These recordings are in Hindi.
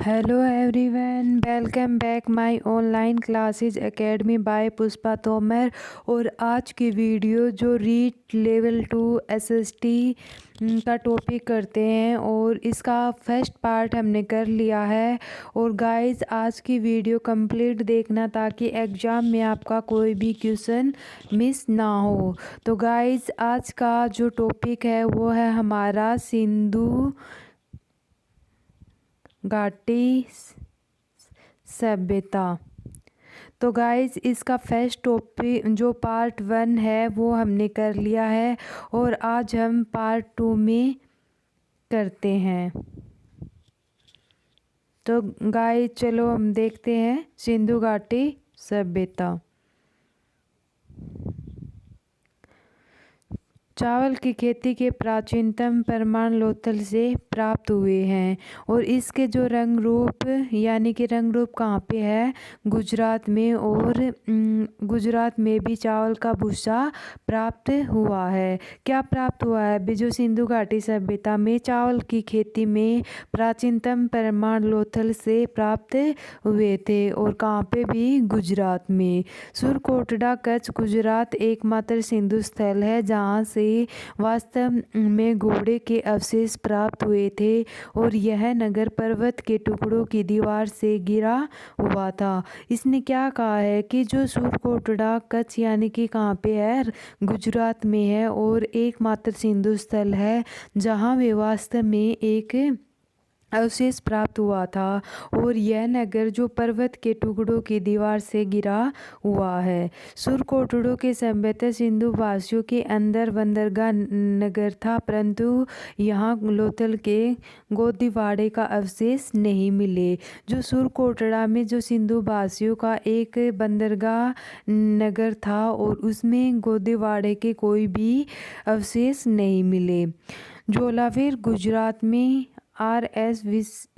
Hello everyone, welcome back my online classes academy by Pushpa Tomar. और आज की वीडियो जो रीट लेवल 2 एसएसटी का टॉपिक करते हैं और इसका फर्स्ट पार्ट हमने कर लिया है। और गाइस, आज की वीडियो कंप्लीट देखना ताकि एग्ज़ाम में आपका कोई भी क्वेश्चन मिस ना हो। तो गाइस, आज का जो टॉपिक है वो है हमारा सिंधु घाटी सभ्यता। तो गाइस, इसका फर्स्ट टॉपिक जो पार्ट 1 है वो हमने कर लिया है और आज हम पार्ट 2 में करते हैं। तो गाइस, चलो हम देखते हैं सिंधु घाटी सभ्यता। चावल की खेती के प्राचीनतम प्रमाण लोथल से प्राप्त हुए हैं और इसके जो रंग रूप यानी कि रंग रूप कहाँ पे है, गुजरात में। और गुजरात में भी चावल का भूसा प्राप्त हुआ है। क्या प्राप्त हुआ है भी, जो सिंधु घाटी सभ्यता में चावल की खेती में प्राचीनतम प्रमाण लोथल से प्राप्त हुए थे। और कहाँ पे भी, गुजरात में। सुरकोटड़ा कच्छ गुजरात एकमात्र सिंधु स्थल है जहाँ से वास्तव में घोड़े के अवशेष प्राप्त हुए थे और यह नगर पर्वत के टुकड़ों की दीवार से घिरा हुआ था। इसने क्या कहा है कि जो सुरकोटड़ा कच्छ यानी कि कहाँ पे है, गुजरात में है और एकमात्र सिंधु स्थल है जहाँ वे वास्तव में एक अवशेष प्राप्त हुआ था और यह नगर जो पर्वत के टुकड़ों की दीवार से घिरा हुआ है। सुरकोटड़ों के सभ्यता सिंधु वासियों के अंदर बंदरगाह नगर था, परंतु यहाँ लोथल के गोदीवाड़े का अवशेष नहीं मिले। जो सुरकोटड़ा में जो सिंधु वासियों का एक बंदरगाह नगर था और उसमें गोदीवाड़े के कोई भी अवशेष नहीं मिले। जोलावीर गुजरात में आर.एस.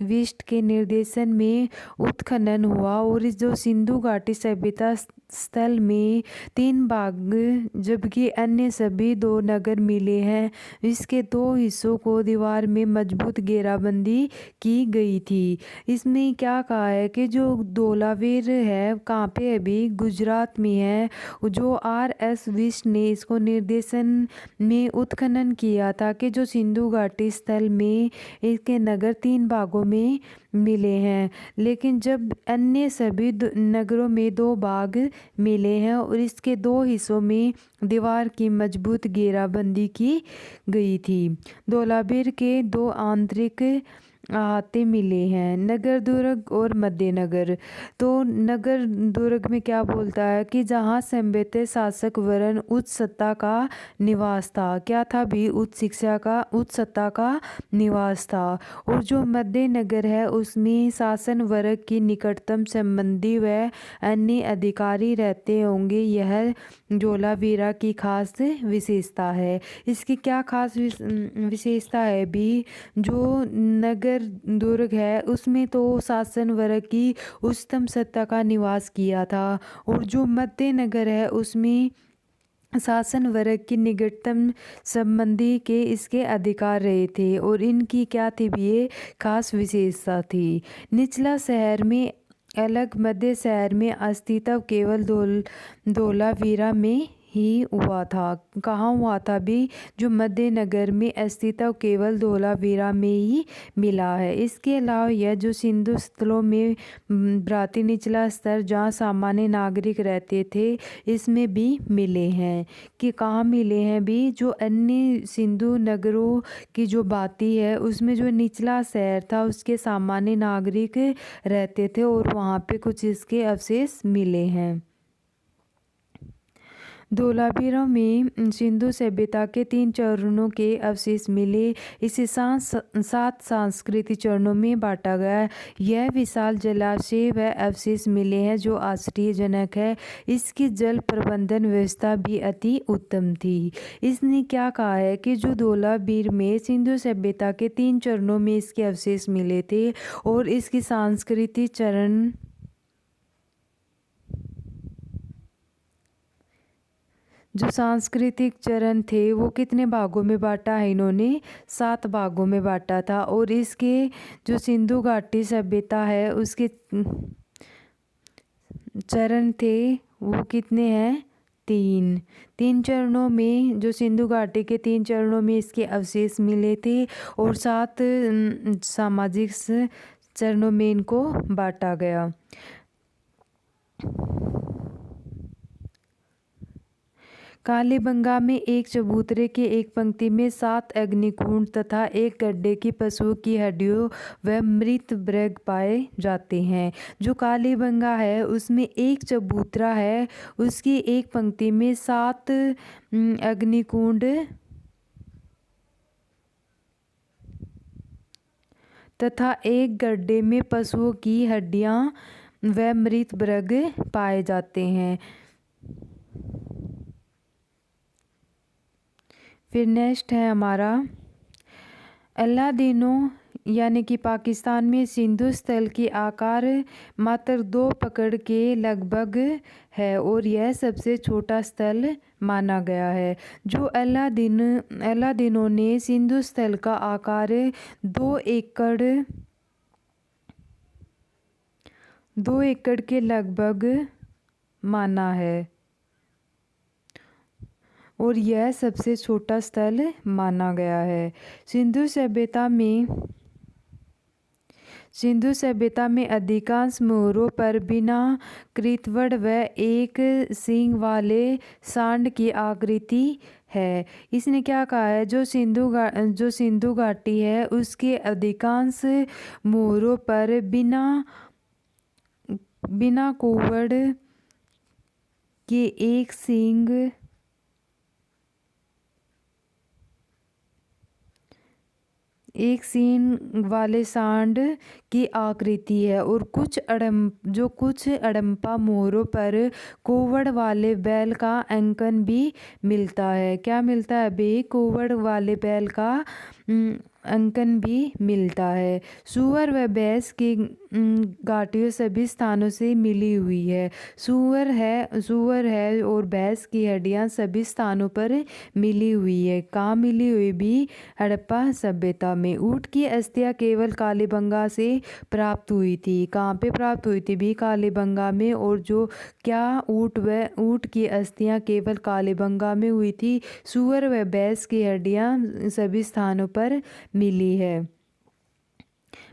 विस्ट के निर्देशन में उत्खनन हुआ और इस जो सिंधु घाटी सभ्यता स्थल में 3 भाग जबकि अन्य सभी 2 नगर मिले हैं। इसके 2 हिस्सों को दीवार में मजबूत घेराबंदी की गई थी। इसमें क्या कहा है कि जो धोलावीर है कहाँ पे है भी, गुजरात में है। जो आर.एस. विस्ट ने इसको निर्देशन में उत्खनन किया था कि जो सिंधु घाटी स्थल में इसके नगर 3 भागों में मिले हैं, लेकिन जब अन्य सभी नगरों में 2 भाग मिले हैं और इसके 2 हिस्सों में दीवार की मजबूत घेराबंदी की गई थी। धौलावीर के 2 आंतरिक अहाते मिले हैं, नगर दुर्ग और मध्य नगर। तो नगर दुर्ग में क्या बोलता है कि जहाँ सभ्यता शासक वर्ण उच्च सत्ता का निवास था। क्या था भी, उच्च शिक्षा का, उच्च सत्ता का निवास था। और जो मध्य नगर है उसमें शासन वर्ग की निकटतम संबंधी व अन्य अधिकारी रहते होंगे। यह धोलावीरा की खास विशेषता है। इसकी क्या खास विशेषता है भी, जो नगर दुर्ग है उसमें तो शासन वर्ग की उच्चतम सत्ता का निवास किया था और जो मध्य नगर है उसमें शासन वर्ग की निकटतम संबंधी के इसके अधिकार रहे थे। और इनकी क्या थी भी, ये खास विशेषता थी। निचला शहर में अलग, मध्य शहर में अस्तित्व केवल धोलावीरा में ही हुआ था। कहाँ हुआ था भी, जो मध्य नगर में अस्तित्व केवल धोलावीरा में ही मिला है। इसके अलावा यह जो सिंधु स्थलों में भ्राती निचला स्तर जहाँ सामान्य नागरिक रहते थे इसमें भी मिले हैं। कि कहाँ मिले हैं भी, जो अन्य सिंधु नगरों की जो बाती है उसमें जो निचला शहर था उसके सामान्य नागरिक रहते थे और वहाँ पे कुछ इसके अवशेष मिले हैं। धोलावीरा में सिंधु सभ्यता के 3 चरणों के अवशेष मिले। इसे 7 सांस्कृतिक चरणों में बांटा गया। यह विशाल जलाशय व अवशेष मिले हैं जो आश्चर्यजनक है। इसकी जल प्रबंधन व्यवस्था भी अति उत्तम थी। इसने क्या कहा है कि जो धोलावीर में सिंधु सभ्यता के 3 चरणों में इसके अवशेष मिले थे और इसकी सांस्कृतिक चरण जो सांस्कृतिक चरण थे वो कितने भागों में बांटा है इन्होंने? 7 भागों में बांटा था। और इसके जो सिंधु घाटी सभ्यता है उसके चरण थे वो कितने हैं? 3 चरणों में, जो सिंधु घाटी के 3 चरणों में इसके अवशेष मिले थे और 7 सामाजिक चरणों में इनको बांटा गया। कालीबंगा में एक चबूतरे के एक पंक्ति में 7 अग्निकुंड तथा एक गड्ढे की पशुओं की हड्डियों व मृत मृग पाए जाते हैं। जो कालीबंगा है उसमें एक चबूतरा है, उसकी एक पंक्ति में 7 अग्निकुंड तथा एक गड्ढे में पशुओं की हड्डियां व मृत मृग पाए जाते हैं। फिर नेक्स्ट है हमारा अल्लादीनो यानी कि पाकिस्तान में सिंधु स्थल की आकार मात्र 2 पकड़ के लगभग है और यह सबसे छोटा स्थल माना गया है। जो अल्लादीनो ने सिंधु स्थल का आकार 2 एकड़ के लगभग माना है और यह सबसे छोटा स्थल माना गया है। सिंधु सभ्यता में अधिकांश मोहरों पर बिना कृतवड़ व एक सींग वाले सांड की आकृति है। इसने क्या कहा है? जो सिंधु घाटी है उसके अधिकांश मोहरों पर बिना कुवड़ के एक सींग वाले सांड की आकृति है और कुछ अड़म्पा मोहरों पर कुवड़ वाले बैल का अंकन भी मिलता है। क्या मिलता है अभी? कुवड़ वाले बैल का अंकन भी मिलता है। सूअर व भैंस की घाटियों सभी स्थानों से मिली हुई है। सूअर है और भैंस की हड्डियां सभी स्थानों पर मिली हुई है। कहाँ मिली हुई? भी हड़प्पा सभ्यता में। ऊँट की अस्थियां केवल कालीबंगा से प्राप्त हुई थी। कहाँ पे प्राप्त हुई थी? भी कालीबंगा में। और जो क्या ऊँट की अस्थियां केवल कालीबंगा में हुई थी। सूअर व भैंस की हड्डियां सभी स्थानों पर मिली है।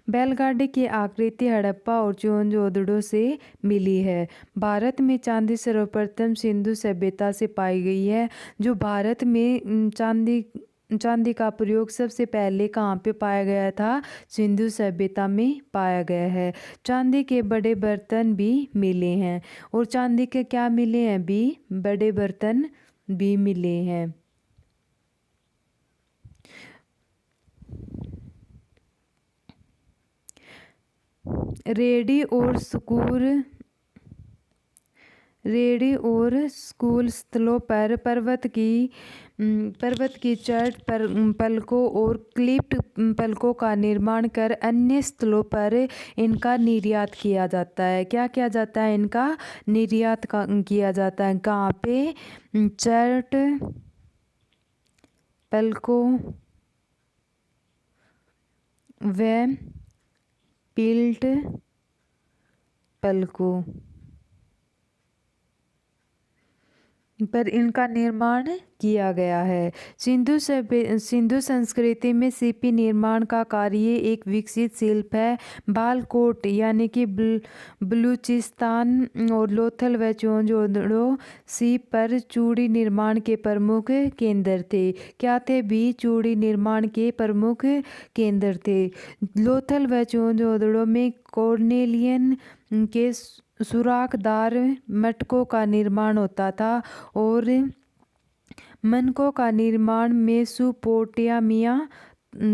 बैलगाड़ी की आकृति हड़प्पा और मोहनजोदड़ो से मिली है। भारत में चांदी सर्वप्रथम सिंधु सभ्यता से पाई गई है। जो भारत में चांदी का प्रयोग सबसे पहले कहाँ पे पाया गया था? सिंधु सभ्यता में पाया गया है। चांदी के बड़े बर्तन भी मिले हैं और चांदी के क्या मिले हैं? भी बड़े बर्तन भी मिले हैं। रेडी और स्कूल स्थलों पर पर्वत की चट पलकों और क्लिप्ड पलकों का निर्माण कर अन्य स्थलों पर इनका निर्यात किया जाता है। क्या किया जाता है? इनका निर्यात किया जाता है। कहाँ पे? चट पलकों व पिल्ट पलकों पर इनका निर्माण किया गया है। सिंधु संस्कृति में सीपी निर्माण का कार्य एक विकसित शिल्प है। बालकोट यानी कि बलूचिस्तान और लोथल व मोहनजोदड़ो सीप पर चूड़ी निर्माण के प्रमुख केंद्र थे। क्या थे? भी चूड़ी निर्माण के प्रमुख केंद्र थे। लोथल व मोहनजोदड़ो में कॉर्नेलियन के सुराखदार मटकों का निर्माण होता था और मनकों का निर्माण मेसोपोटामिया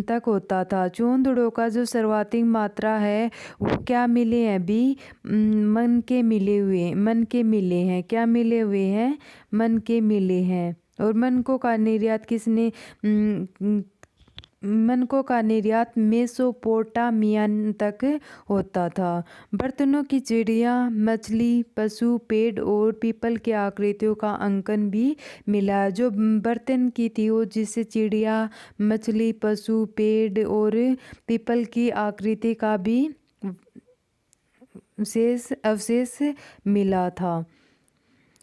तक होता था। मोहनजोदड़ो का जो सर्वाधिक मात्रा है वो क्या मिले हैं? भी मन के मिले हैं। क्या मिले हुए हैं? मन के मिले हैं। और मनकों का निर्यात मनकों का निर्यात मेसोपोटामिया तक होता था। बर्तनों की चिड़िया, मछली, पशु, पेड़ और पीपल की आकृतियों का अंकन भी मिला है। जो बर्तन की थी वो जिससे चिड़िया, मछली, पशु, पेड़ और पीपल की आकृति का भी अवशेष मिला था।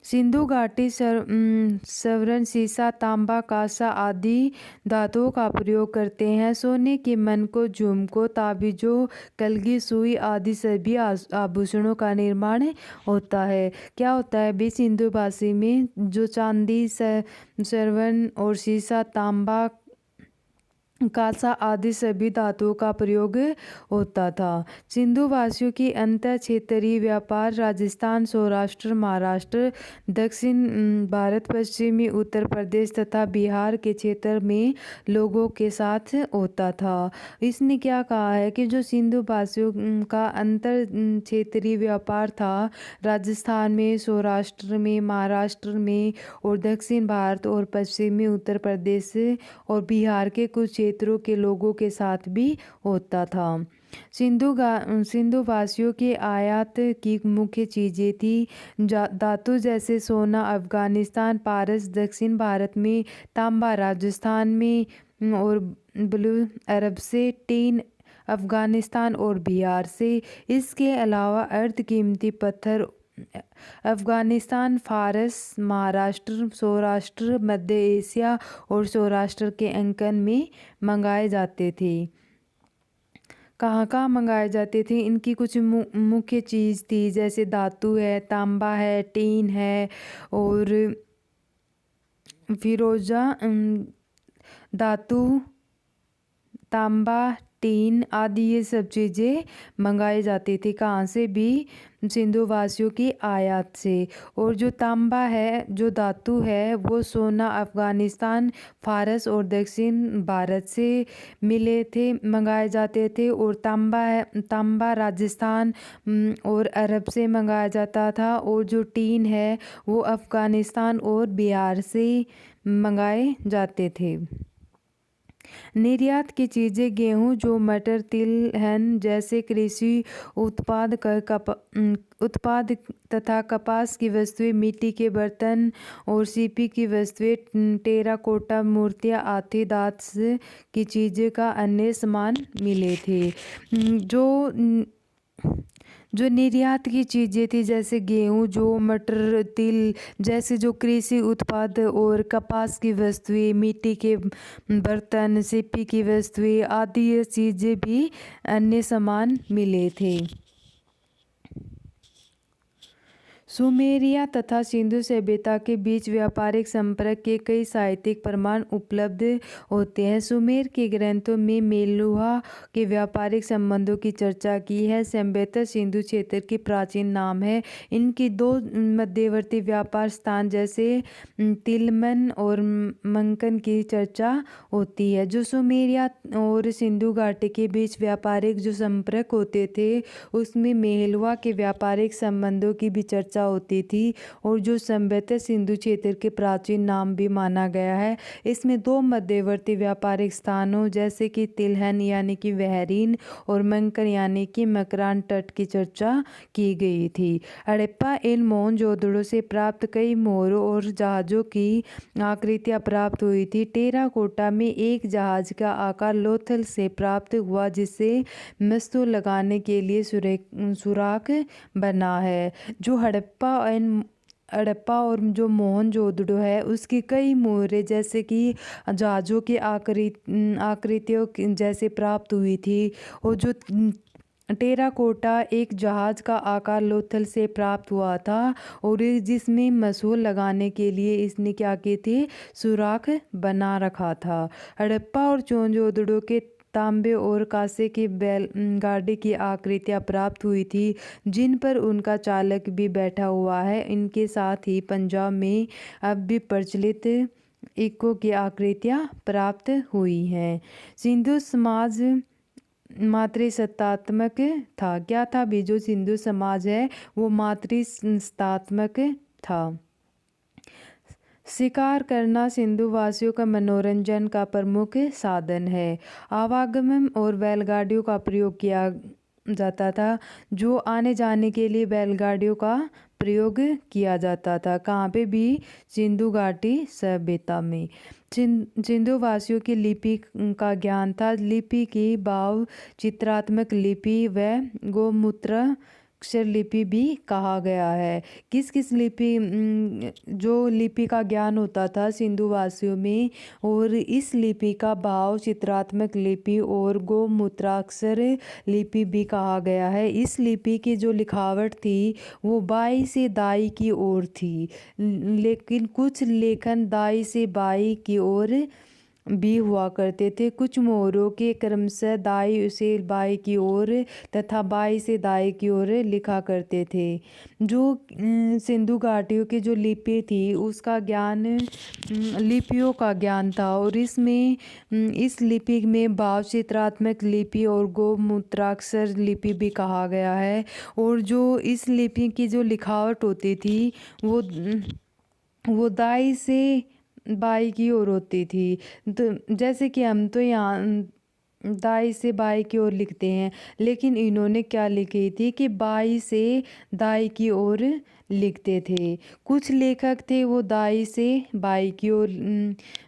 सिंधु घाटी सवर्ण सीसा, तांबा, कांसा आदि धातुओं का प्रयोग करते हैं। सोने के मनकों, झुमकों, ताबीजों, कलगी, सुई आदि सभी आभूषणों का निर्माण होता है। क्या होता है भी सिंधु घाटी में जो चांदी, सवर्ण और सीसा, तांबा, कांसा आदि सभी धातुओं का प्रयोग होता था। सिंधु वासियों की अंतर क्षेत्रीय व्यापार राजस्थान, सौराष्ट्र, महाराष्ट्र, दक्षिण भारत, पश्चिमी उत्तर प्रदेश तथा बिहार के क्षेत्र में लोगों के साथ होता था। इसने क्या कहा है कि जो सिंधु वासियों का अंतर क्षेत्रीय व्यापार था राजस्थान में, सौराष्ट्र में, महाराष्ट्र में और दक्षिण भारत और पश्चिमी उत्तर प्रदेश और बिहार के कुछ क्षेत्रों के लोगों के साथ भी होता था। सिंधु वासियों के आयात की मुख्य चीज़ें थी धातु जैसे सोना अफगानिस्तान, पारस दक्षिण भारत में, तांबा राजस्थान में और ब्लू अरब से, टीन अफगानिस्तान और बिहार से। इसके अलावा अर्ध कीमती पत्थर अफगानिस्तान, फारस, महाराष्ट्र, सौराष्ट्र, मध्य एशिया और सौराष्ट्र के अंकन में मंगाए जाते थे। कहाँ कहाँ मंगाए जाते थे? इनकी कुछ मुख्य चीज़ थी जैसे धातु है, तांबा है, टीन है और फिरोजा धातु, तांबा, टीन आदि ये सब चीज़ें मंगाई जाती थी। कहाँ से भी? सिंधु वासियों की आयात से। और जो तांबा है, जो धातु है, वो सोना अफगानिस्तान, फारस और दक्षिण भारत से मिले थे, मंगाए जाते थे। और तांबा राजस्थान और अरब से मंगाया जाता था। और जो टीन है वो अफगानिस्तान और बिहार से मंगाए जाते थे। निर्यात की चीज़ें गेहूँ, जौ, मटर, तिलहन जैसे कृषि उत्पाद तथा कपास की वस्तुएं, मिट्टी के बर्तन और सीपी की वस्तुएं, टेराकोटा मूर्तियाँ, हाथी दांत की चीज़ें का अन्य सामान मिले थे। जो निर्यात की चीज़ें थी जैसे गेहूँ, जौ, मटर, तिल जैसे जो कृषि उत्पाद और कपास की वस्तुएं, मिट्टी के बर्तन, सीपी की वस्तुएं आदि ये चीज़ें भी अन्य सामान मिले थे। सुमेरिया तथा सिंधु सभ्यता के बीच व्यापारिक संपर्क के कई साहित्यिक प्रमाण उपलब्ध होते हैं। सुमेर के ग्रंथों में मेलुहा के व्यापारिक संबंधों की चर्चा की है। सभ्यता सिंधु क्षेत्र की प्राचीन नाम है। इनकी दो मध्यवर्ती व्यापार स्थान जैसे तिलमन और मंकन की चर्चा होती है। जो सुमेरिया और सिंधु घाटी के बीच व्यापारिक जो संपर्क होते थे उसमें मेलुहा के व्यापारिक संबंधों की भी चर्चा होती थी। और जो सभ्यता सिंधु क्षेत्र के प्राचीन नाम भी माना गया है। इसमें दो मध्यवर्ती व्यापारिक स्थानों जैसे कि तिलहन यानी कि बहरीन और मंकन यानी कि मकरान तट की चर्चा की गई थी। हड़प्पा एवं मोहनजोदड़ो से प्राप्त कई मोहरों और जहाज़ों की आकृतियाँ प्राप्त हुई थी। टेराकोटा में एक जहाज का आकार लोथल से प्राप्त हुआ जिससे मस्तूल लगाने के लिए सुराख बना है। जो हड़प्पा और जो मोहनजोदड़ो है उसकी कई मोहरें जैसे कि जहाज़ों की आकृतियों जैसे प्राप्त हुई थी। और जो टेराकोटा एक जहाज का आकार लोथल से प्राप्त हुआ था और जिसमें मसूल लगाने के लिए इसने क्या किए थे? सुराख बना रखा था। हड़प्पा और मोहनजोदड़ो के तांबे और कांसे की बैलगाड़ी की आकृतियाँ प्राप्त हुई थी जिन पर उनका चालक भी बैठा हुआ है। इनके साथ ही पंजाब में अब भी प्रचलित इक्को की आकृतियाँ प्राप्त हुई हैं। सिंधु समाज मातृसत्तात्मक था। क्या था भी? जो सिंधु समाज है वो मातृसत्तात्मक था। शिकार करना सिंधु वासियों का मनोरंजन का प्रमुख साधन है। आवागमन और बैलगाड़ियों का प्रयोग किया जाता था। जो आने जाने के लिए बैलगाड़ियों का प्रयोग किया जाता था। कहाँ पे भी? सिंधु घाटी सभ्यता में। सिंधु वासियों की लिपि का ज्ञान था। लिपि की भाव चित्रात्मक लिपि व गोमूत्र अक्षर लिपि भी कहा गया है। किस किस लिपि जो लिपि का ज्ञान होता था सिंधु वासियों में, और इस लिपि का भाव चित्रात्मक लिपि और गोमूत्राक्षर लिपि भी कहा गया है। इस लिपि की जो लिखावट थी वो बाई से दाई की ओर थी, लेकिन कुछ लेखन दाई से बाई की ओर भी हुआ करते थे। कुछ मोहरों के क्रमशः दाई से बाई की ओर तथा बाई से दाई की ओर लिखा करते थे। जो सिंधु घाटियों की जो लिपि थी उसका ज्ञान लिपियों का ज्ञान था, और इसमें इस लिपि में भाव चित्रात्मक लिपि और गोमूत्राक्षर लिपि भी कहा गया है। और जो इस लिपि की जो लिखावट होती थी वो दाई से बाई की ओर होती थी। तो जैसे कि हम तो यहाँ दाई से बाई की ओर लिखते हैं, लेकिन इन्होंने क्या लिखी थी कि बाई से दाई की ओर लिखते थे। कुछ लेखक थे वो दाई से बाई की ओर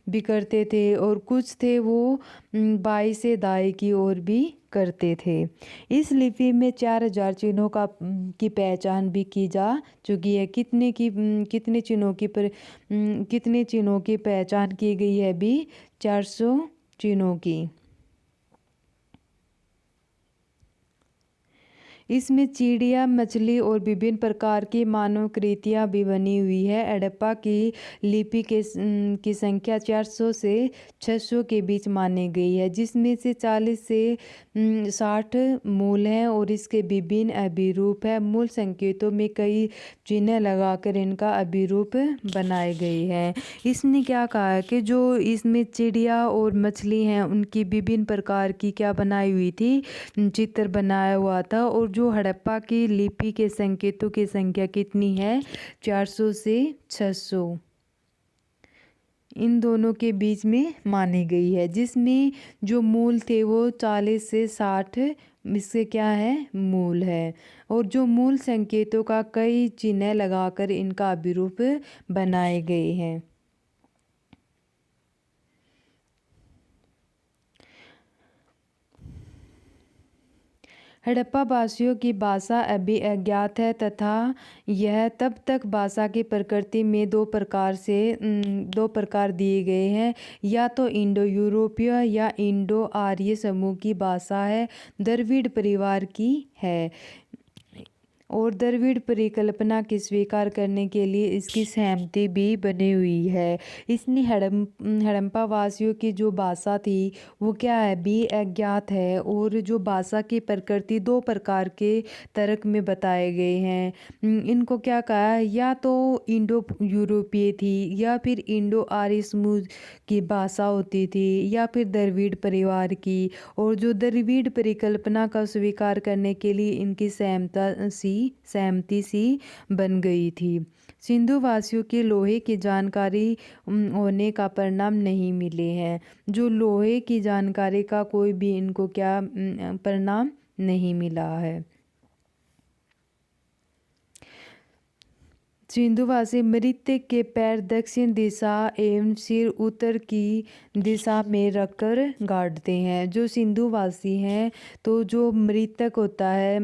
भी करते थे, और कुछ थे वो बाई से दाई की ओर भी करते थे। इस लिपि में 4000 चिन्हों की पहचान भी की जा चुकी है। कितने चिन्हों की पहचान की गई है भी? 400 चिन्हों की। इसमें चिड़िया, मछली और विभिन्न प्रकार की मानव कृतियाँ भी बनी हुई है। हड़प्पा की लिपि की संख्या 400 से 600 के बीच मानी गई है, जिसमें से 40 से 60 मूल हैं और इसके विभिन्न अभिरूप है। मूल संकेतों में कई चिन्ह लगाकर इनका अभिरूप बनाए गए हैं। इसने क्या कहा है कि जो इसमें चिड़िया और मछली हैं उनकी विभिन्न प्रकार की क्या बनाई हुई थी? चित्र बनाया हुआ था। और जो हड़प्पा की लिपि के संकेतों की संख्या कितनी है? 400 से 600 इन दोनों के बीच में मानी गई है, जिसमें जो मूल थे वो 40 से 60 इससे क्या है? मूल है। और जो मूल संकेतों का कई चिन्ह लगाकर इनका अभिरूप बनाए गए हैं। हड़प्पा वासियों की भाषा अभी अज्ञात है तथा यह तब तक भाषा की प्रकृति में दो प्रकार दिए गए हैं। या तो इंडो यूरोपीय या इंडो आर्य समूह की भाषा है, द्रविड़ परिवार की है, और द्रविड़ परिकल्पना की स्वीकार करने के लिए इसकी सहमति भी बनी हुई है। इसने हड़प्पा वासियों की जो भाषा थी वो क्या है? भी अज्ञात है। और जो भाषा की प्रकृति दो प्रकार के तर्क में बताए गए हैं। इनको क्या कहा है? या तो इंडो यूरोपीय थी, या फिर इंडो आर्य समूह की भाषा होती थी, या फिर द्रविड़ परिवार की। और जो द्रविड़ परिकल्पना का स्वीकार करने के लिए इनकी सहमति सी बन गई थी। सिंधु वासियों के लोहे की जानकारी होने का परिणाम नहीं मिले हैं। जो लोहे की जानकारी का कोई भी इनको क्या परिणाम नहीं मिला है। सिंधुवासी मृत्यु के पैर दक्षिण दिशा एवं सिर उत्तर की दिशा में रखकर गाड़ते हैं। जो सिंधुवासी हैं तो जो मृतक होता है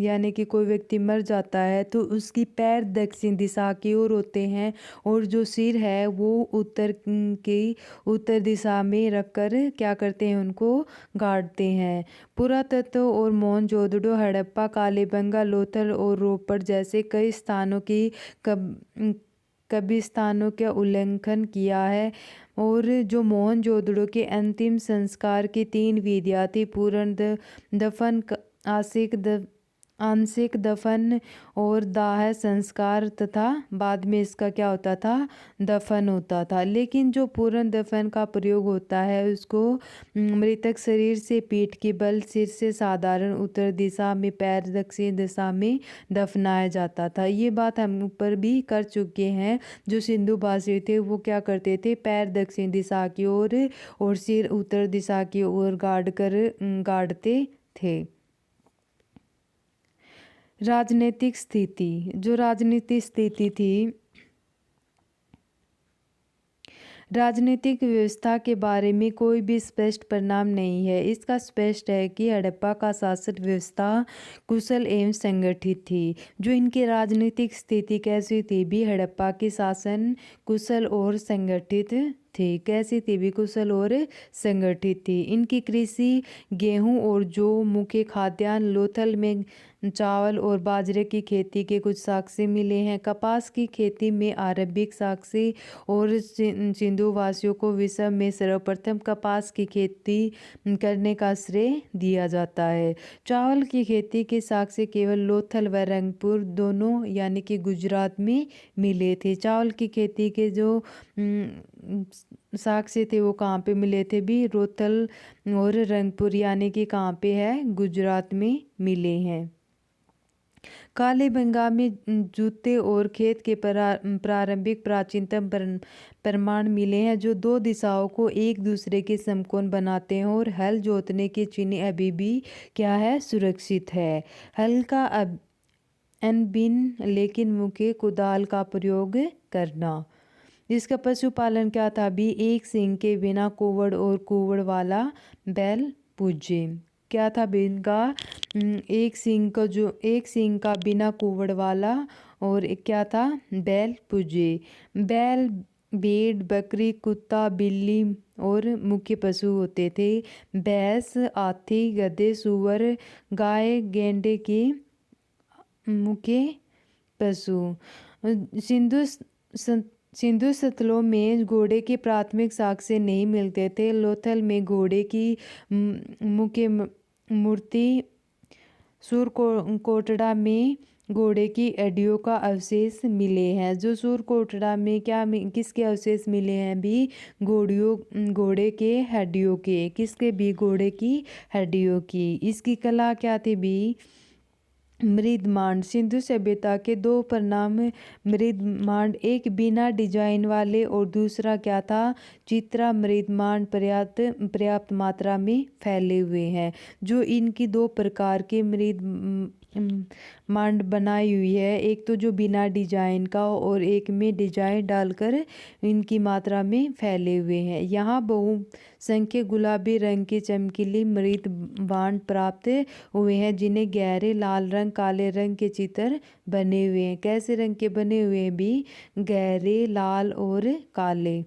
यानी कि कोई व्यक्ति मर जाता है तो उसकी पैर दक्षिण दिशा की ओर होते हैं, और जो सिर है वो उत्तर दिशा में रखकर क्या करते हैं? उनको गाड़ते हैं। पुरातत्व और मोहनजोदड़ो, हड़प्पा, कालीबंगा, लोथल और रोपड़ जैसे कई स्थानों की कब्रिस्तानों का उल्लेखन किया है। और जो मोहनजोदड़ो के अंतिम संस्कार की 3 विधियां थी: पूर्ण दफन, आंशिक आंशिक दफन और दाह संस्कार तथा बाद में इसका क्या होता था, दफन होता था। लेकिन जो पूर्ण दफन का प्रयोग होता है उसको मृतक शरीर से पीठ के बल, सिर से साधारण उत्तर दिशा में, पैर दक्षिण दिशा में दफनाया जाता था। ये बात हम ऊपर भी कर चुके हैं। जो सिंधु भाषी थे वो क्या करते थे, पैर दक्षिण दिशा की ओर और सिर उत्तर दिशा की ओर गाड़ते थे। राजनीतिक स्थिति, जो राजनीतिक स्थिति थी, राजनीतिक व्यवस्था के बारे में कोई भी स्पष्ट परिणाम नहीं है। इसका स्पष्ट है कि हड़प्पा का शासन व्यवस्था कुशल एवं संगठित थी। जो इनकी राजनीतिक स्थिति कैसी थी भी, हड़प्पा की शासन कुशल और संगठित थी। कैसी थी भी, कुशल और संगठित थी। इनकी कृषि गेहूं और जौ मुख्य खाद्यान्न, लोथल में चावल और बाजरे की खेती के कुछ साक्ष्य मिले हैं। कपास की खेती में आरंभिक साक्ष्य और सिंधु वासियों को विश्व में सर्वप्रथम कपास की खेती करने का श्रेय दिया जाता है। चावल की खेती के साक्ष्य केवल लोथल व रंगपुर दोनों यानी कि गुजरात में मिले थे। चावल की खेती के जो साक्ष्य थे वो कहाँ पे मिले थे भी, रोहतल और रंगपुर यानी कि कहाँ पे है, गुजरात में मिले हैं। कालीबंगा में जूते और खेत के प्रारंभिक प्राचीनतम प्रमाण मिले हैं जो दो दिशाओं को एक दूसरे के समकोण बनाते हैं और हल जोतने के चिन्ह अभी भी क्या है, सुरक्षित है। हल का अनबिन लेकिन मुख्य कुदाल का प्रयोग करना। इसका पशुपालन क्या था भी, एक सींग के बिना कुवड़ और कुवड़ वाला बैल पूजे। क्या था भी इनका, एक सींग का बिना कुवड़ वाला और एक क्या था, बैल पूजे। बैल भेड़, बकरी, कुत्ता, बिल्ली और मुख्य पशु होते थे। भैंस, हाथी, गधे, सूअर, गाय, गेंडे के मुख्य पशु। सिंधु सतलों में घोड़े के प्राथमिक साक्ष्य नहीं मिलते थे। लोथल में घोड़े की मुख्य मूर्ति, सूरकोटड़ा में घोड़े की हड्डियों का अवशेष मिले हैं। जो सूरकोटड़ा में किसके अवशेष मिले हैं भी, घोड़े के हड्डियों के, किसके भी, घोड़े की हड्डियों की। इसकी कला क्या थी भी, मृदमांड। सिंधु सभ्यता के दो परिणाम मृदमांड, एक बिना डिजाइन वाले और दूसरा क्या था, चित्रा मृदमांड पर्याप्त मात्रा में फैले हुए हैं। जो इनकी दो प्रकार के मांड बनाई हुई है, एक तो जो बिना डिजाइन का और एक में डिजाइन डालकर इनकी मात्रा में फैले हुए हैं। यहाँ बहुसंख्यक गुलाबी रंग के चमकीली मृद बांड प्राप्त हुए हैं जिन्हें गहरे लाल रंग, काले रंग के चित्र बने हुए हैं। कैसे रंग के बने हुए हैं भी, गहरे लाल और काले।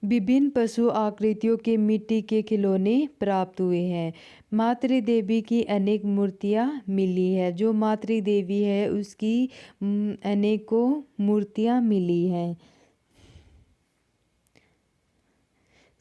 विभिन्न पशु आकृतियों के मिट्टी के खिलौने प्राप्त हुए हैं। मातृ देवी की अनेक मूर्तियां मिली है। जो मातृ देवी है उसकी अनेकों मूर्तियां मिली हैं।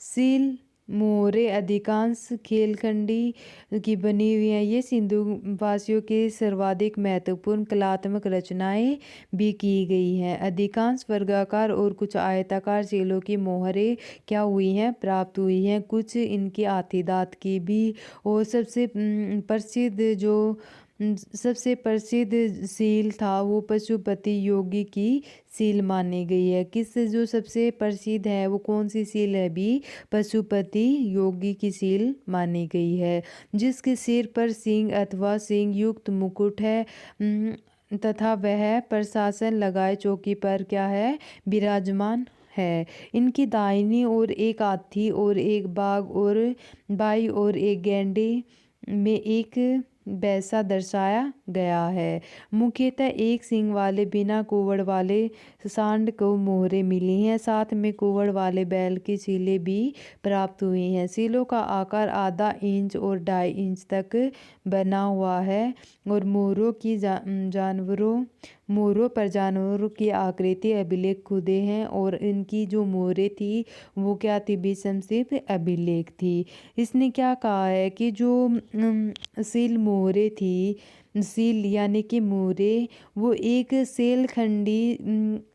सील मोहरे अधिकांश खेलखंडी की बनी हुई हैं। ये सिंधु वासियों के सर्वाधिक महत्वपूर्ण कलात्मक रचनाएं भी की गई हैं। अधिकांश वर्गाकार और कुछ आयताकार सीलों की मोहरें क्या हुई हैं, प्राप्त हुई हैं। कुछ इनके हाथी दांत की भी। और सबसे प्रसिद्ध सील था वो पशुपति योगी की सील मानी गई है। किससे जो सबसे प्रसिद्ध है वो कौन सी सील है भी, पशुपति योगी की सील मानी गई है। जिसके सिर पर सींग अथवा सींग युक्त मुकुट है तथा वह प्रशासन लगाए चौकी पर क्या है, विराजमान है। इनकी दाहिनी ओर एक हाथी और एक बाघ और बाई और एक गैंडे में एक वैसा दर्शाया गया है। मुख्यतः एक सींग वाले बिना कुवड़ वाले सांड को मोहरें मिली हैं। साथ में कुवड़ वाले बैल की सीलें भी प्राप्त हुई हैं। सीलों का आकार आधा इंच और 2.5 इंच तक बना हुआ है और मोहरों की मोरों पर जानवरों की आकृति अभिलेख खुदे हैं और इनकी जो मोहरें थी वो क्या थी, विषम शिल्प अभिलेख थी। इसने क्या कहा है कि जो सील मोहरें थी, सील यानी कि मोहरें, वो एक सेल खंडी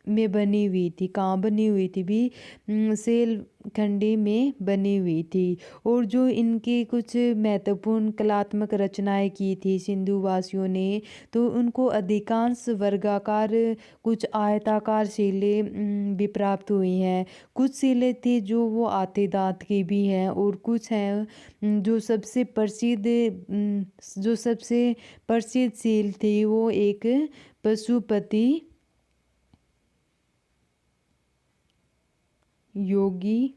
में बनी हुई थी। कहाँ बनी हुई थी भी, सेल खंडी में बनी हुई थी। और जो इनकी कुछ महत्वपूर्ण कलात्मक रचनाएं की थी सिंधु वासियों ने, तो उनको अधिकांश वर्गाकार, कुछ आयताकार शिलें भी प्राप्त हुई हैं। कुछ शिलें थी जो वो आते दांत की भी हैं, और कुछ हैं जो सबसे प्रसिद्ध सील थी वो एक पशुपति योगी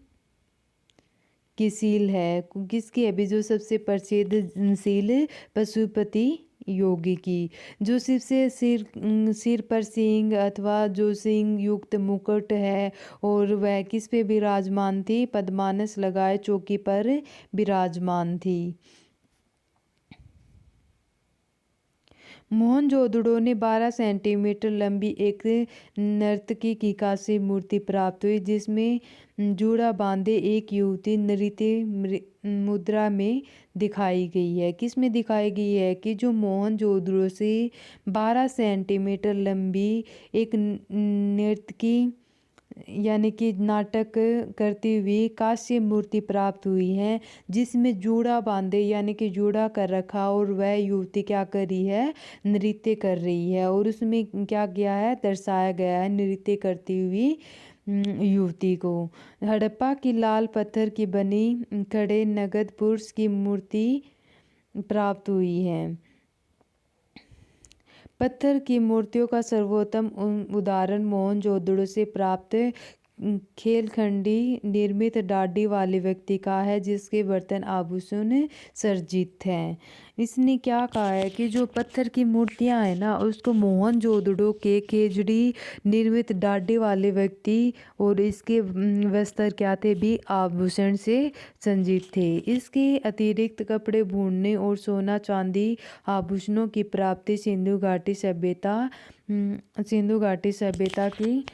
की सील है। किसकी अभी जो सबसे प्रसिद्ध सील, पशुपति योगी की, जो सिर से सिर पर सींग अथवा जो सींग युक्त मुकुट है, और वह किस पे विराजमान थी, पद्मानस लगाए चौकी पर विराजमान थी। मोहनजोदड़ो ने 12 सेंटीमीटर लंबी एक नर्तकी की कांस्य मूर्ति प्राप्त हुई, जिसमें जूड़ा बांधे एक युवती नृत्य मुद्रा में दिखाई गई है। किस में दिखाई गई है कि जो मोहनजोदड़ो से 12 सेंटीमीटर लंबी एक नर्तकी यानी कि नाटक करती हुई कांस्य मूर्ति प्राप्त हुई है, जिसमें जूड़ा बांधे यानी कि जूड़ा कर रखा, और वह युवती क्या कर रही है, नृत्य कर रही है। और उसमें क्या किया है, दर्शाया गया है नृत्य करती हुई युवती को। हड़प्पा की लाल पत्थर की बनी खड़े नगद पुरुष की मूर्ति प्राप्त हुई है। पत्थर की मूर्तियों का सर्वोत्तम उदाहरण मोहनजोदड़ो से प्राप्त खेलखंडी निर्मित डाडी वाले व्यक्ति का है, जिसके बर्तन आभूषण सर्जित हैं। इसने क्या कहा है कि जो पत्थर की मूर्तियां हैं ना, उसको मोहनजोदड़ो के खेजड़ी निर्मित डाडी वाले व्यक्ति और इसके वस्त्र क्या थे भी, आभूषण से संजित थे। इसके अतिरिक्त कपड़े भूनने और सोना चांदी आभूषणों की प्राप्ति सिंधु घाटी सभ्यता की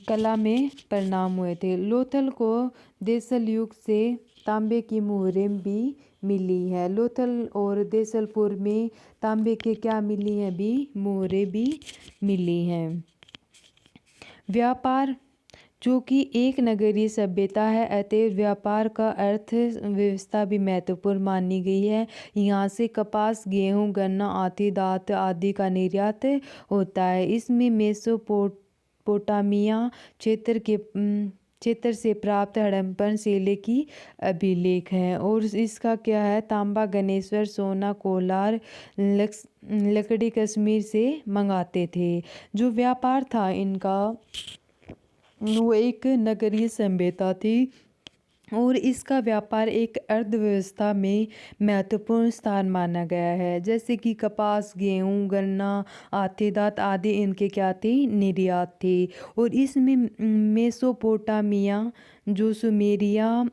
कला में परिणाम हुए थे। लोथल को देसल युग से तांबे की मोहरें भी मिली है। लोथल और देसलपुर में तांबे के क्या मिली हैं भी, मोहरें भी मिली हैं। व्यापार, जो कि एक नगरीय सभ्यता है, अतएव व्यापार का अर्थ व्यवस्था भी महत्वपूर्ण मानी गई है। यहाँ से कपास, गेहूँ, गन्ना, आती दात आदि का निर्यात होता है। इसमें मेसोपोटामिया क्षेत्र से प्राप्त हड़प्पन शिला की अभिलेख है। और इसका क्या है, तांबा गणेश्वर, सोना कोलार, लकड़ी कश्मीर से मंगाते थे। जो व्यापार था इनका, वो एक नगरीय सभ्यता थी, और इसका व्यापार एक अर्थव्यवस्था में महत्वपूर्ण स्थान माना गया है। जैसे कि कपास, गेहूँ, गन्ना, आतेदात आदि इनके क्या थे, निर्यात थे। और इसमें मेसोपोटामिया जो सुमेरिया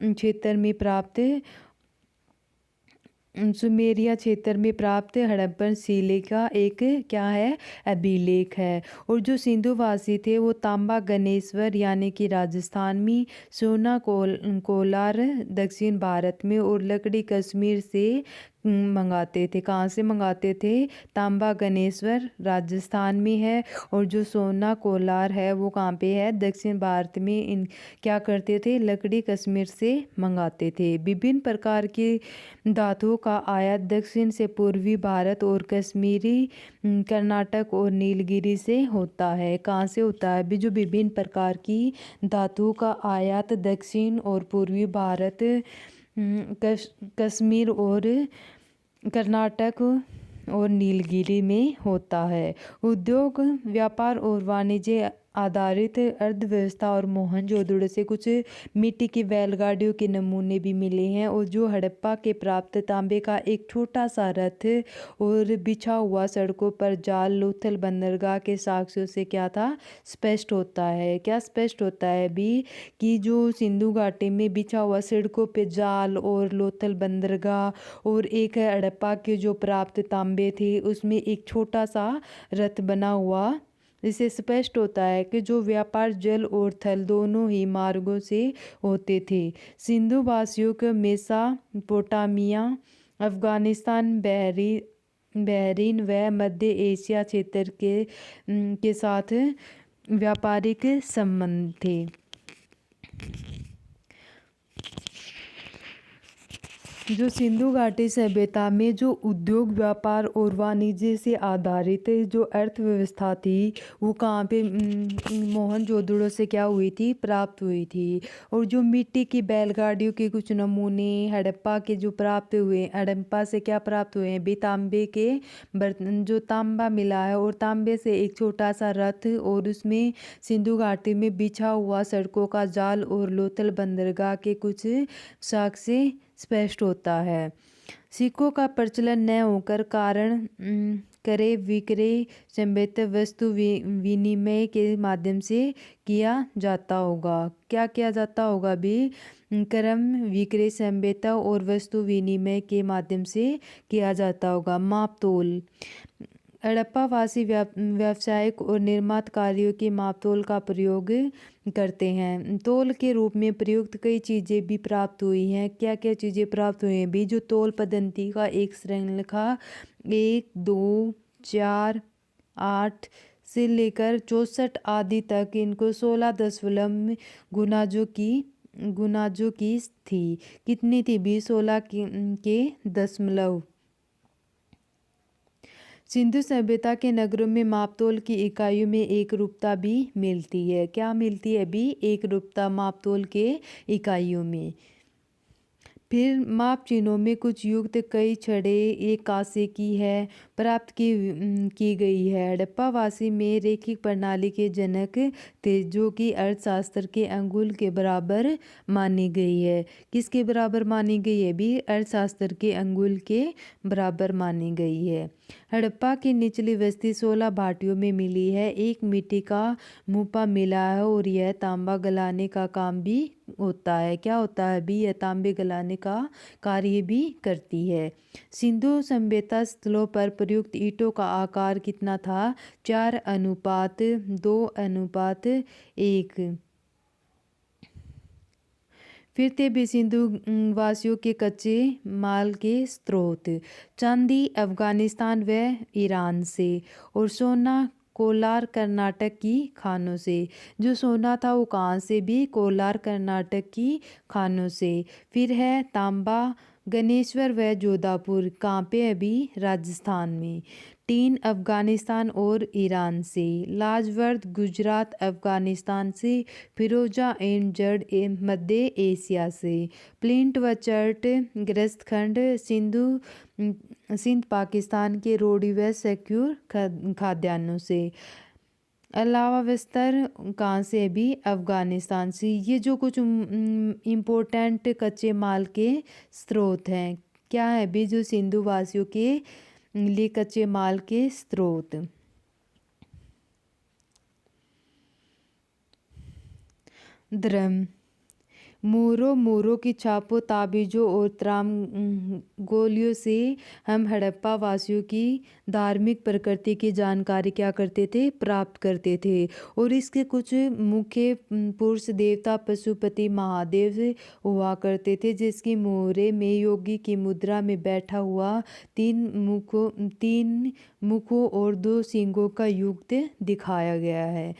क्षेत्र में प्राप्त हड़प्पन शिला का एक क्या है, अभिलेख है। और जो सिंधुवासी थे वो तांबा गणेश्वर यानी कि राजस्थान में, सोना कोलार दक्षिण भारत में, और लकड़ी कश्मीर से मंगाते थे। कहाँ से मंगाते थे, तांबा गणेश्वर राजस्थान में है, और जो सोना कोलार है वो कहाँ पे है, दक्षिण भारत में। इन क्या करते थे, लकड़ी कश्मीर से मंगाते थे। विभिन्न प्रकार की धातुओं का आयात दक्षिण से पूर्वी भारत और कश्मीरी कर्नाटक और नीलगिरी से होता है। कहाँ से होता है भी, जो विभिन्न प्रकार की धातुओं का आयात दक्षिण और पूर्वी भारत, कश्मीर और कर्नाटक और नीलगिरी में होता है। उद्योग, व्यापार और वाणिज्य आधारित अर्थव्यवस्था, और मोहनजोदड़ो से कुछ मिट्टी की बैलगाड़ियों के नमूने भी मिले हैं। और जो हड़प्पा के प्राप्त तांबे का एक छोटा सा रथ और बिछा हुआ सड़कों पर जाल लोथल बंदरगाह के साक्ष्यों से क्या था, स्पष्ट होता है। क्या स्पष्ट होता है भी, कि जो सिंधु घाटी में बिछा हुआ सड़कों पे जाल और लोथल बंदरगाह और एक हड़प्पा के जो प्राप्त तांबे थे, उसमें एक छोटा सा रथ बना हुआ इससे स्पष्ट होता है कि जो व्यापार जल और थल दोनों ही मार्गों से होते थे। सिंधु वासियों को मेसोपोटामिया, अफगानिस्तान, बहरीन व मध्य एशिया क्षेत्र के साथ व्यापारिक संबंध थे। जो सिंधु घाटी सभ्यता में जो उद्योग, व्यापार और वाणिज्य से आधारित जो अर्थव्यवस्था थी, वो कहाँ पे मोहनजोदड़ो से क्या हुई थी, प्राप्त हुई थी। और जो मिट्टी की बैलगाड़ियों के कुछ नमूने हड़प्पा के जो प्राप्त हुए, हड़प्पा से क्या प्राप्त हुए हैं भी, तांबे के बर्तन, जो तांबा मिला है और तांबे से एक छोटा सा रथ, और उसमें सिंधु घाटी में बिछा हुआ सड़कों का जाल और लोथल बंदरगाह के कुछ साक्ष्य स्पष्ट होता है। सिक्कों का प्रचलन न होकर कारण क्रय विक्रय संबंधित वस्तु विनिमय के माध्यम से किया जाता होगा। क्या किया जाता होगा भी, क्रम विक्रय संबंधित और वस्तु विनिमय के माध्यम से किया जाता होगा। माप तोल, हड़प्पावासी व्यावसायिक और निर्माण कार्यों के मापतोल का प्रयोग करते हैं। तोल के रूप में प्रयुक्त कई चीज़ें भी प्राप्त हुई हैं। क्या क्या चीज़ें प्राप्त हुई हैं भी, जो तोल पद्धति का एक श्रृंखला 1, 2, 4, 8 से लेकर 64 आदि तक, इनको 16 गुनाजों की थी। कितनी थी भी, 16 के दशमलव। सिंधु सभ्यता के नगरों में मापतोल की इकाइयों में एक रूपता भी मिलती है। क्या मिलती है भी, एक रूपता मापतोल के इकाइयों में। फिर माप चिन्हों में कुछ युक्त कई छड़े एक कांसे की है प्राप्त की गई है। हड़प्पावासी में रैखिक प्रणाली के जनक थे, जो कि अर्थशास्त्र के अंगुल के बराबर मानी गई है। किसके बराबर मानी गई है भी, अर्थशास्त्र के अंगुल के बराबर मानी गई है। हड़प्पा की निचली बस्ती 16 भाटियों में मिली है। एक मिट्टी का मुपा मिला है और यह तांबा गलाने का काम भी होता है। क्या होता है भी, यह तांबे गलाने का कार्य भी करती है। सिंधु सभ्यता स्थलों पर प्रयुक्त ईंटों का आकार कितना था, 4:2:1। फिर थे भी सिंधु वासियों के कच्चे माल के स्रोत, चांदी अफगानिस्तान व ईरान से, और सोना कोलार कर्नाटक की खानों से। जो सोना था वो कहाँ से भी, कोलार कर्नाटक की खानों से। फिर है तांबा गणेश्वर व जोधापुर, कहाँ पे अभी, राजस्थान में। टीन अफगानिस्तान और ईरान से। लाजवर्द गुजरात अफगानिस्तान से। फिरोजा एंड जड मध्य एशिया से। प्लिंट व चर्ट ग्रस्त खंड सिंध पाकिस्तान के रोडी व सिक्योर खाद्यान्नों से। अलावा विस्तर कहाँ से भी, अफगानिस्तान से। ये जो कुछ इम्पोर्टेंट कच्चे माल के स्रोत हैं, क्या है भी, जो सिंधु वासियों के लिए कच्चे माल के स्रोत। धर्म, मोरों की छापों, ताबीजों और त्रांगोलियों से हम हड़प्पा वासियों की धार्मिक प्रकृति की जानकारी क्या करते थे, प्राप्त करते थे। और इसके कुछ मुख्य पुरुष देवता पशुपति महादेव हुआ करते थे, जिसकी मोहरे में योगी की मुद्रा में बैठा हुआ तीन मुखों और 2 सींगों का युक्त दिखाया गया है।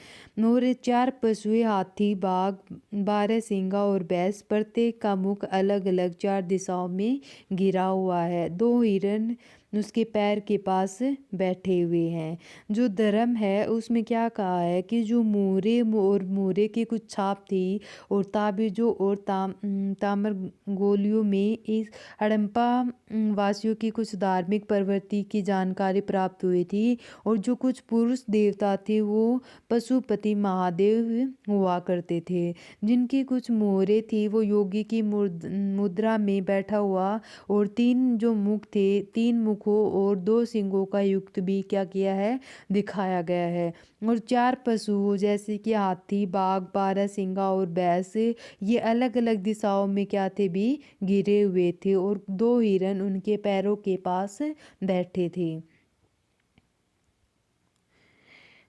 और 4 पशुएं, हाथी, बाघ, 12 सींगा और भैंस, प्रत्येक का मुख अलग अलग 4 दिशाओं में गिरा हुआ है। 2 हिरण उसके पैर के पास बैठे हुए हैं। जो धर्म है उसमें क्या कहा है कि जो मोरे की कुछ छाप थी, और ताबीजों और तामर गोलियों में इस हड़प्पा वासियों की कुछ धार्मिक प्रवृत्ति की जानकारी प्राप्त हुई थी। और जो कुछ पुरुष देवता थे वो पशुपति महादेव हुआ करते थे, जिनकी कुछ मोहरें थी वो योगी की मुद्रा में बैठा हुआ, और 3 जो मुख थे, 3 मुखों और 2 सींगों का युक्त भी क्या किया है, दिखाया गया है। और 4 पशु जैसे कि हाथी, बाघ, 12 सींगा और भैंस, ये अलग अलग दिशाओं में क्या थे भी, गिरे हुए थे, और 2 हिरण उनके पैरों के पास बैठे थे।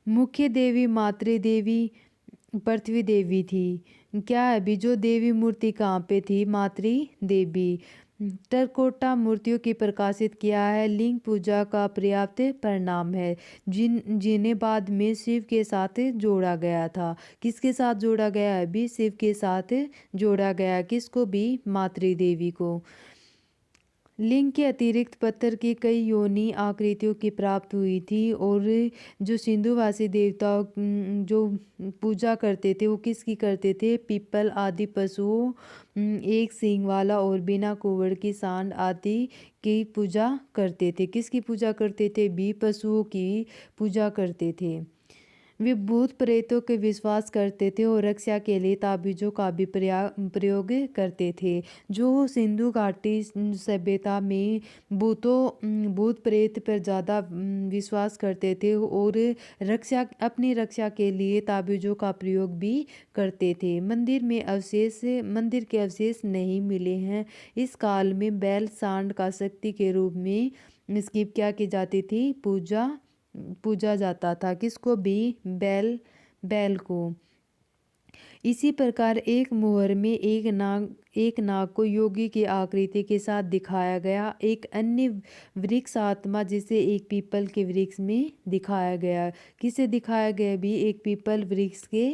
मुख्य देवी मातृदेवी पृथ्वी देवी थी। क्या है अभी जो देवी मूर्ति कहाँ पे थी? मातृ देवी। टेराकोटा मूर्तियों की प्रकाशित किया है। लिंग पूजा का पर्याप्त परिणाम है जिन्हें बाद में शिव के साथ जोड़ा गया था। किसके साथ जोड़ा गया है? अभी शिव के साथ जोड़ा गया। किसको भी? मातृ देवी को। लिंग के अतिरिक्त पत्थर की कई योनि आकृतियों की प्राप्त हुई थी और जो सिंधुवासी देवताओं जो पूजा करते थे वो किसकी करते थे? पीपल आदि पशुओं, एक सींग वाला और बिना कुंवर की सांड आदि की पूजा करते थे। किसकी पूजा करते थे? भी पशुओं की पूजा करते थे। वे भूत प्रेतों के विश्वास करते थे और रक्षा के लिए ताबीजों का भी प्रयोग करते थे। जो सिंधु घाटी सभ्यता में भूत प्रेत पर ज़्यादा विश्वास करते थे और अपनी रक्षा के लिए ताबीजों का प्रयोग भी करते थे। मंदिर के अवशेष नहीं मिले हैं। इस काल में बैल सांड का शक्ति के रूप में इसकी क्या की जाती थी? पूजा जाता था। किसको भी? बैल को। इसी प्रकार एक मोहर में एक नाग को योगी की आकृति के साथ दिखाया गया। एक अन्य वृक्ष आत्मा जिसे एक पीपल के वृक्ष में दिखाया गया। किसे दिखाया गया? भी एक पीपल वृक्ष के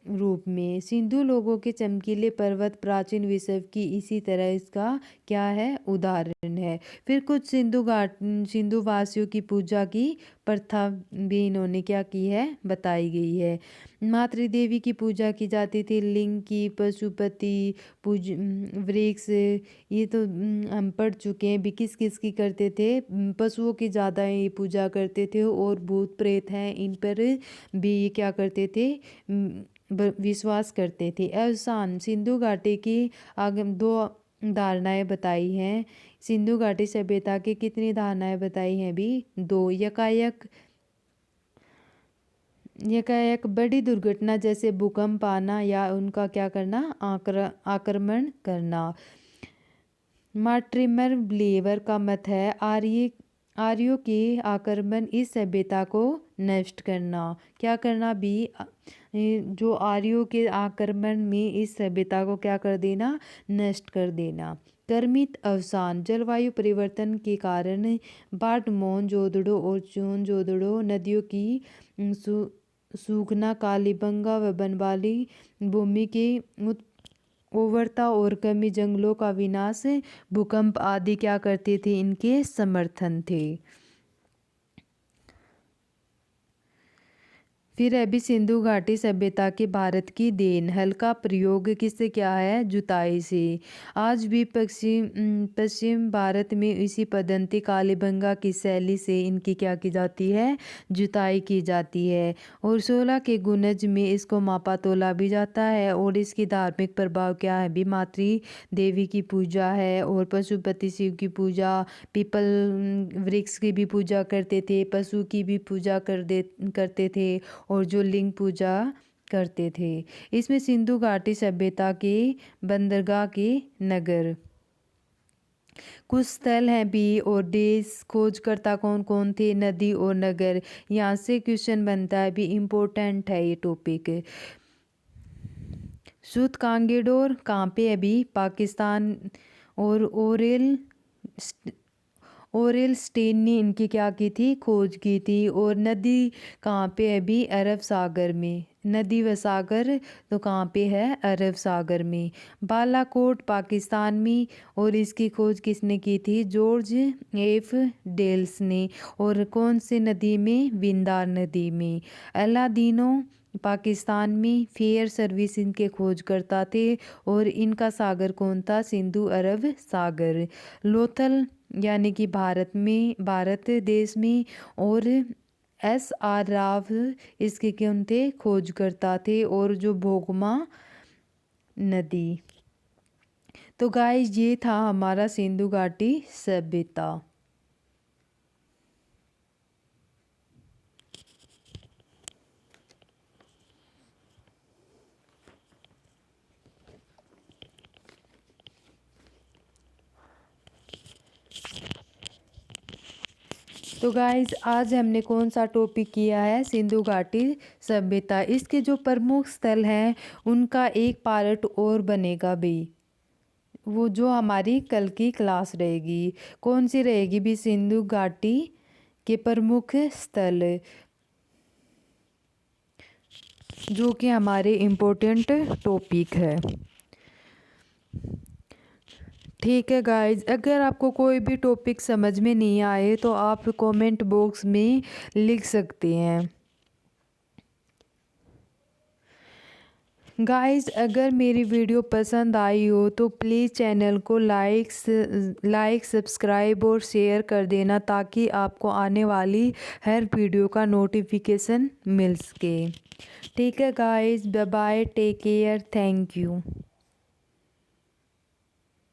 रूप में। सिंधु लोगों के चमकीले पर्वत प्राचीन विश्व की इसी तरह इसका क्या है? उदाहरण है। फिर कुछ सिंधु वासियों की पूजा की प्रथा भी इन्होंने क्या की है? बताई गई है। मातृदेवी की पूजा की जाती थी। लिंग की, पशुपति वृक्ष, ये तो हम पढ़ चुके हैं भी। किस किस की करते थे? पशुओं की ज़्यादा ये पूजा करते थे और भूत प्रेत हैं इन पर भी ये क्या करते थे? विश्वास करते थे। अवसान सिंधु घाटी की आगम दो धारणाएं बताई हैं। सिंधु घाटी सभ्यता की कितनी धारणाएं बताई हैं? भी 2। यकायक बड़ी दुर्घटना जैसे भूकंप आना या उनका क्या करना? आक्रमण करना। मार्टिमर ब्लेवर का मत है आर्यों के आक्रमण इस सभ्यता को नष्ट करना। क्या करना? भी जो आर्यों के आक्रमण में इस सभ्यता को क्या कर देना? नष्ट कर देना। क्रमित अवसान जलवायु परिवर्तन के कारण बाढ़, मोहनजोदड़ो और जोंजोदड़ो नदियों की सूखना, कालीबंगा व बनवाली भूमि की उर्वरता और कमी, जंगलों का विनाश, भूकंप आदि क्या करते थे? इनके समर्थन थे। फिर अभी सिंधु घाटी सभ्यता की भारत की देन। हल्का प्रयोग किससे क्या है? जुताई से। आज भी पश्चिम भारत में इसी पद्धति कालीबंगा की शैली से इनकी क्या की जाती है? जुताई की जाती है। और 16 के गुनज में इसको मापा तोला भी जाता है। और इसकी धार्मिक प्रभाव क्या है? भी मातृ देवी की पूजा है और पशुपति शिव की पूजा, पीपल वृक्ष की भी पूजा करते थे, पशु की भी पूजा करते थे और जो लिंग पूजा करते थे। इसमें सिंधु घाटी सभ्यता के बंदरगाह के नगर कुछ स्थल हैं भी और देश। खोजकर्ता कौन कौन थे? नदी और नगर। यहाँ से क्वेश्चन बनता है भी, इम्पोर्टेंट है ये टॉपिक। सूत कांगेडोर कहाँ पे? अभी पाकिस्तान। और ओरेल स्टेन ने इनकी क्या की थी? खोज की थी। और नदी कहाँ पे है? अभी अरब सागर में। नदी व सागर तो कहाँ पे है? अरब सागर में। बालाकोट पाकिस्तान में। और इसकी खोज किसने की थी? जॉर्ज एफ डेल्स ने। और कौन सी नदी में? विंदार नदी में। अलादीनो पाकिस्तान में। फेयर सर्विस इनके खोज करता थे और इनका सागर कौन था? सिंधु अरब सागर। लोथल यानी कि भारत देश में। और SR राव इसके कौन थे? खोजकर्ता थे। और जो भोगमा नदी। तो गाइस ये था हमारा सिंधु घाटी सभ्यता। तो गाइस आज हमने कौन सा टॉपिक किया है, सिंधु घाटी सभ्यता। इसके जो प्रमुख स्थल हैं उनका एक पार्ट और बनेगा भी, वो जो हमारी कल की क्लास रहेगी। कौन सी रहेगी भी, सिंधु घाटी के प्रमुख स्थल, जो कि हमारे इम्पोर्टेंट टॉपिक है। ठीक है गाइज, अगर आपको कोई भी टॉपिक समझ में नहीं आए तो आप कमेंट बॉक्स में लिख सकते हैं। गाइज अगर मेरी वीडियो पसंद आई हो तो प्लीज़ चैनल को लाइक सब्सक्राइब और शेयर कर देना, ताकि आपको आने वाली हर वीडियो का नोटिफिकेशन मिल सके। ठीक है guys, bye bye, take care, thank you.